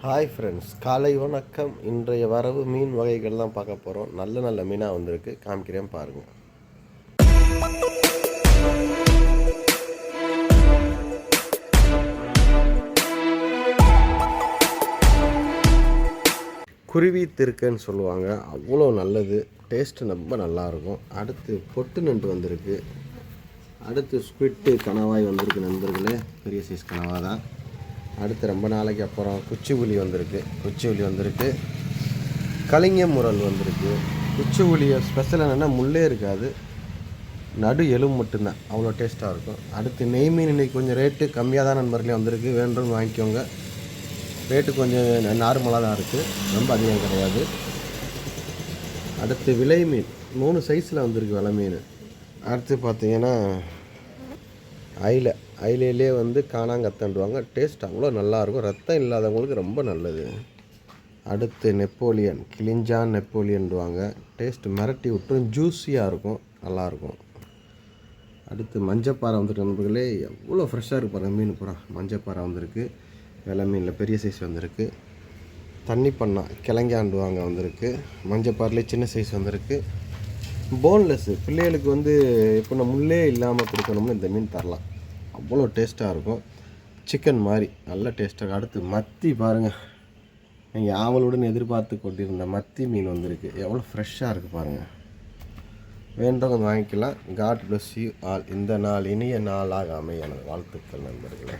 Hi friends, காலை வணக்கம். இன்றைய வரவு மீன் வகைகள் தான் பார்க்க போகிறோம். நல்ல நல்ல மீனாக வந்திருக்கு, காமிக்கிறேன் பாருங்கள். குருவி திருக்கன்னு சொல்லுவாங்க, அவ்வளோ நல்லது. டேஸ்ட்டு ரொம்ப நல்லாயிருக்கும். அடுத்து பொட்டு நண்டு வந்திருக்கு. அடுத்து ஸ்குவிட்டு கணவாய் வந்திருக்கு நண்பர்களே, பெரிய சைஸ் கனவா தான். அடுத்து ரொம்ப நாளைக்கு அப்புறம் குச்சி புளி வந்திருக்கு. கலிங்க முரல் வந்திருக்கு. குச்சி புளியை ஸ்பெஷல் என்னென்னா முள்ளே இருக்காது, நடு எலும்பு மட்டும்தான், அவ்வளோ டேஸ்ட்டாக இருக்கும். அடுத்து நெய் மீன் இன்றைக்கி கொஞ்சம் ரேட்டு கம்மியாக தான் நண்பர்களே வந்திருக்கு. வேண்டும்னு வாங்கிக்கோங்க. ரேட்டு கொஞ்சம் நார்மலாக தான் இருக்குது, ரொம்ப அதிகம் கிடையாது. அடுத்து விலை மீன் 3 சைஸில் வந்திருக்கு விலை மீன். அடுத்து பார்த்திங்கன்னா ஐலையிலே காணாங்கத்தன்றுவாங்க. டேஸ்ட் அவ்வளோ நல்லாயிருக்கும், ரத்தம் இல்லாதவங்களுக்கு ரொம்ப நல்லது. அடுத்து நெப்போலியன், கிளிஞ்சான் நெப்போலியன்டுவாங்க. டேஸ்ட்டு மிரட்டி விட்டுரும், ஜூஸியாக இருக்கும், நல்லாயிருக்கும். அடுத்து மஞ்சப்பாறை வந்திருக்கு நண்பர்களே, எவ்வளோ ஃப்ரெஷ்ஷாக இருக்குது பாருங்கள் மீன் பூரா. மஞ்சப்பாறை வந்திருக்கு, வெலை மீனில் பெரிய சைஸ் வந்திருக்கு. தண்ணி பண்ணா கிழங்காண்டுவாங்க வந்திருக்கு. மஞ்சப்பாறையிலே சின்ன சைஸ் வந்திருக்கு. போன்லெஸ்ஸு பிள்ளைகளுக்கு இப்போ நம்ம முள்ளே இல்லாமல் கொடுக்கணும்னு இந்த மீன் தரலாம், அவ்வளோ டேஸ்ட்டாக இருக்கும். சிக்கன் மாதிரி நல்ல டேஸ்ட்டாக இருக்கும். அடுத்து மத்தி பாருங்கள், நீங்கள் ஆவலுடன் எதிர்பார்த்து கொண்டிருந்த மத்தி மீன் வந்திருக்கு. எவ்வளோ ஃப்ரெஷ்ஷாக இருக்குது பாருங்கள். வேண்டவங்க வாங்கிக்கலாம். God bless you all. இந்த நாள் இனிய நாளாக அமைய எனது வாழ்த்துக்கள் நண்பர்களே.